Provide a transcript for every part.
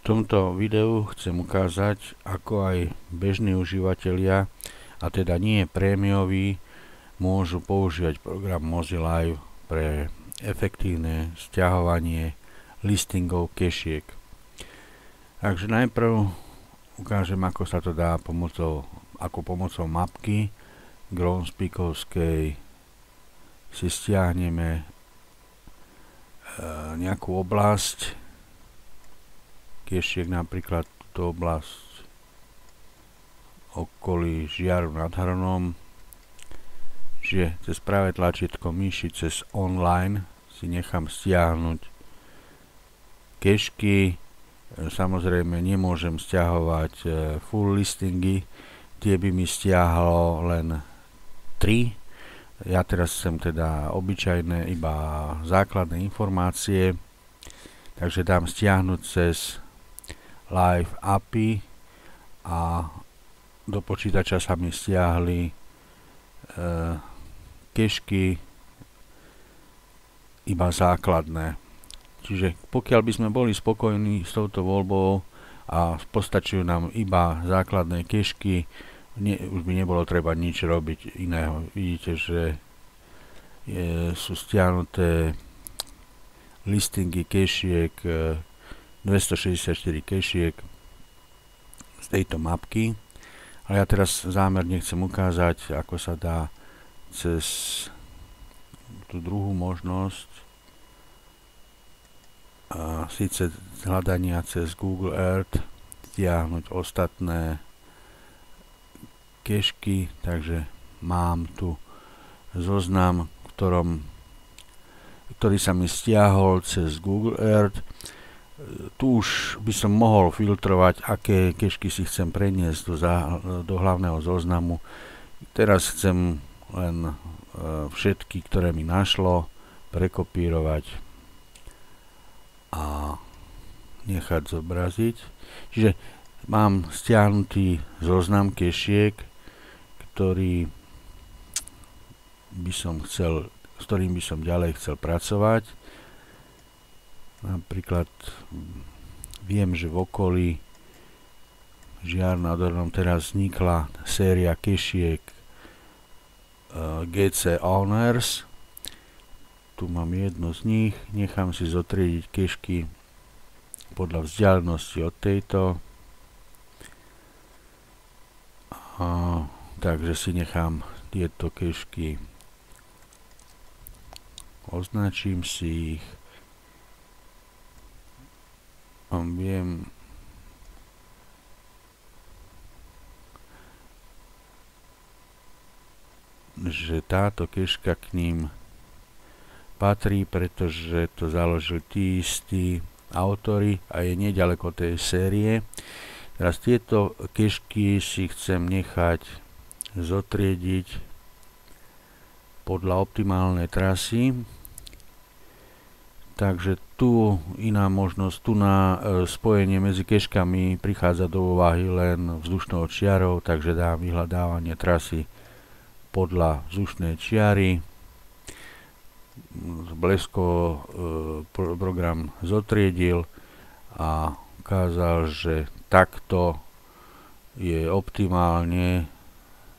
V tomto videu chcem ukázať, ako aj bežní užívateľia, a teda nie prémioví, môžu používať program Mozilla Live pre efektívne sťahovanie listingov kešiek. Takže najprv ukážem, ako sa to dá pomocou mapky Groundspeakovskej si stiahneme nejakú oblasť kešiek, napríklad túto oblasť okolí Žiaru nad Hronom, že cez pravé tlačítko myši cez online si nechám stiahnuť kešky. Samozrejme nemôžem stiahovať full listingy, tie by mi stiahlo len 3. Ja teraz chcem teda obyčajné, iba základné informácie, takže dám stiahnuť cez Live API a do počítača sa mi stiahli kešky iba základné. Čiže pokiaľ by sme boli spokojní s touto voľbou a postačujú nám iba základné kešky, už by nebolo treba nič robiť iného. Vidíte, že sú stiahnuté listingy kešiek, 264 kešiek z tejto mapky. Ale ja teraz zámerne chcem ukázať, ako sa dá cez tú druhú možnosť, a síce hľadania cez Google Earth, stiahnuť ostatné kešky. Takže mám tu zoznam, ktorý sa mi stiahol cez Google Earth. Tu už by som mohol filtrovať, aké kešky si chcem preniesť do hlavného zoznamu. Teraz chcem len všetky, ktoré mi našlo, prekopírovať a nechať zobraziť. Čiže mám stiahnutý zoznam kešiek, s ktorým by som ďalej chcel pracovať. Napríklad viem, že v okolí Žiar nad Hronom teraz vznikla séria kešiek GC Owners. Tu mám jednu z nich, nechám si zotriediť kešky podľa vzdialenosti od tejto. Takže si nechám tieto kešky, označím si ich. Viem, že táto keška k ním patrí, pretože to založili tí istí autori a je neďaleko tej série. Teraz tieto kešky si chcem nechať zotriediť podľa optimálnej trasy. Takže tu iná možnosť, tu na spojenie medzi keškami prichádza do úvahy len vzdušnou čiarou, takže dám vyhľadávanie trasy podľa vzdušnej čiary. Blesko program zotriedil a ukázal, že takto je optimálne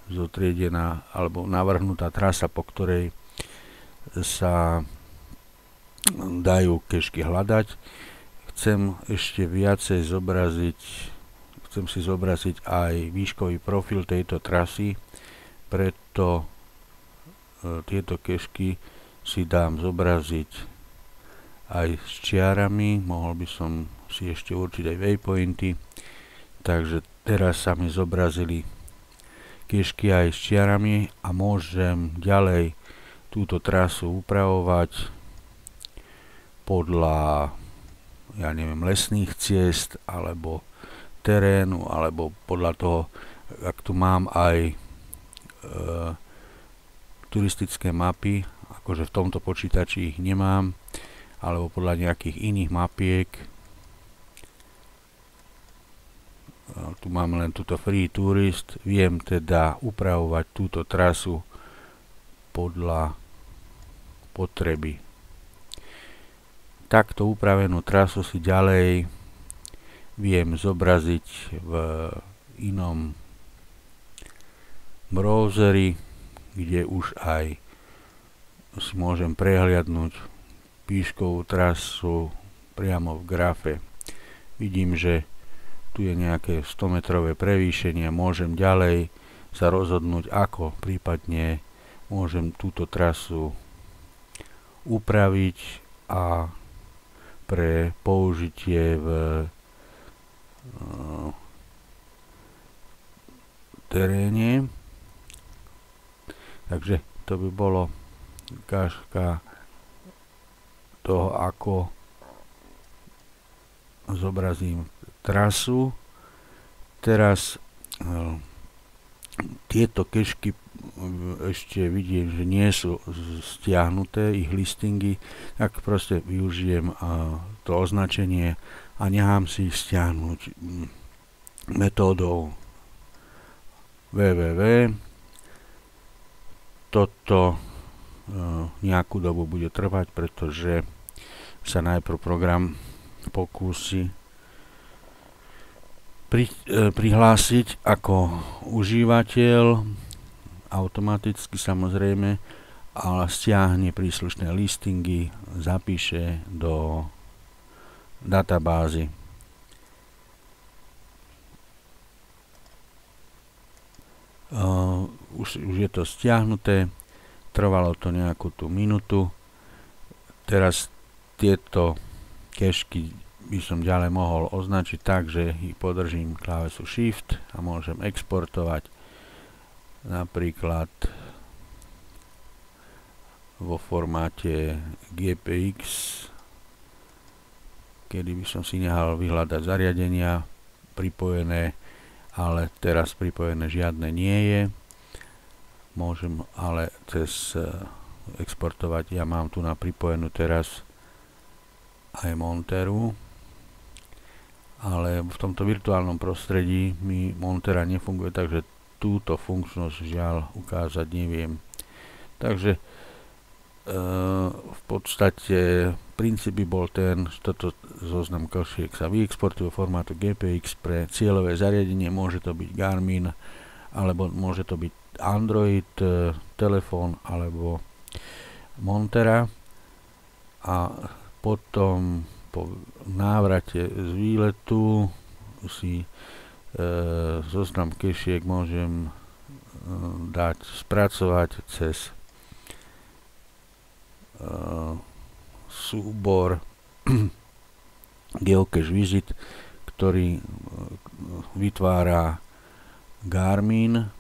zotriedená alebo navrhnutá trasa, po ktorej sa dajú kešky hľadať. Chcem ešte viacej chcem si zobraziť aj výškový profil tejto trasy, preto tieto kešky si dám zobraziť aj s čiarami. Mohol by som si ešte určiť aj waypointy. Takže teraz sa mi zobrazili kešky aj s čiarami a môžem ďalej túto trasu upravovať podľa, ja neviem, lesných ciest alebo terénu, alebo podľa toho, ak tu mám aj turistické mapy, akože v tomto počítači ich nemám, alebo podľa nejakých iných mapiek. Tu mám len túto Free Tourist, viem teda upravovať túto trasu podľa potreby. Takto upravenú trasu si ďalej viem zobraziť v inom browseri, kde už aj si môžem prehliadnúť píškovú trasu priamo v grafe. Vidím, že tu je nejaké 100-metrové prevýšenie, môžem ďalej sa rozhodnúť, ako prípadne môžem túto trasu upraviť a pre použitie v teréne. Takže to by bolo ukážka toho, ako zobrazím trasu. Teraz tieto kešky ešte vidím, že nie sú stiahnuté, ich listingy, tak proste využijem to označenie a nechám si ich stiahnuť metódou www. Toto nejakú dobu bude trvať, pretože sa najprv program pokúsi prihlásiť ako užívateľ, automaticky samozrejme, ale stiahne príslušné listingy, zapíše do databázy. Už je to stiahnuté, trvalo to nejakú tú minútu. Teraz tieto kešky by som ďalej mohol označiť tak, že ich podržím klávesu Shift a môžem exportovať napríklad vo formáte GPX, kedy by som si nehal vyhľadať zariadenia pripojené, ale teraz pripojené žiadne nie je. Môžem ale cez exportovať, ja mám tu na pripojenú teraz aj Monteru, ale v tomto virtuálnom prostredí mi Montera nefunguje, takže túto funkčnosť žiaľ ukázať neviem. Takže v podstate princíp by bol ten, že toto zoznam kešiek sa vyexportuje formátu GPX pre cieľové zariadenie, môže to byť Garmin, alebo môže to byť Android, telefón alebo Montera, a potom po návrate z výletu si zoznam kešiek môžem dať spracovať cez súbor Geocache Visit, ktorý vytvára Garmin,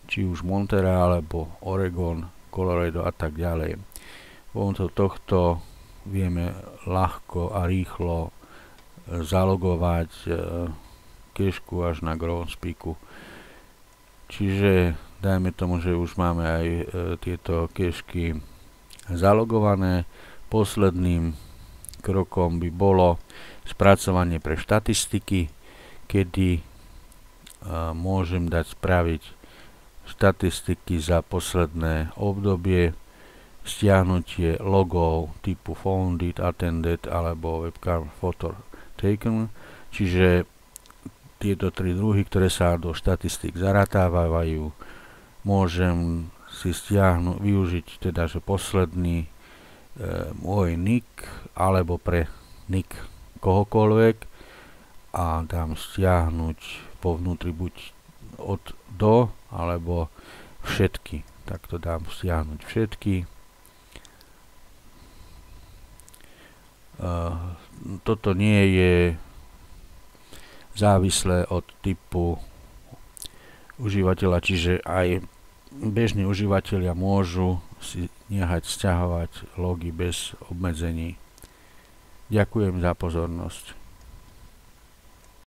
či už Montera alebo Oregon, Colorado a tak ďalej. Pomocou tohto vieme ľahko a rýchlo zalogovať kešku až na Groundspeaku. Čiže dajme tomu, že už máme aj tieto kešky zalogované. Posledným krokom by bolo spracovanie pre štatistiky, kedy môžem dať spraviť štatistiky za posledné obdobie, stiahnutie logov typu founded, attended alebo webcam photo taken, čiže tieto tri druhy, ktoré sa do štatistík zaratávajú, môžem si stiahnuť, využiť teda, že posledný môj nick alebo pre nick kohokoľvek a dám stiahnuť po vnútri buď od do alebo všetky. Tak to dám stiahnuť všetky. Toto nie je závislé od typu užívateľa, čiže aj bežní užívateľia môžu si nehať sťahovať logy bez obmedzení. Ďakujem za pozornosť.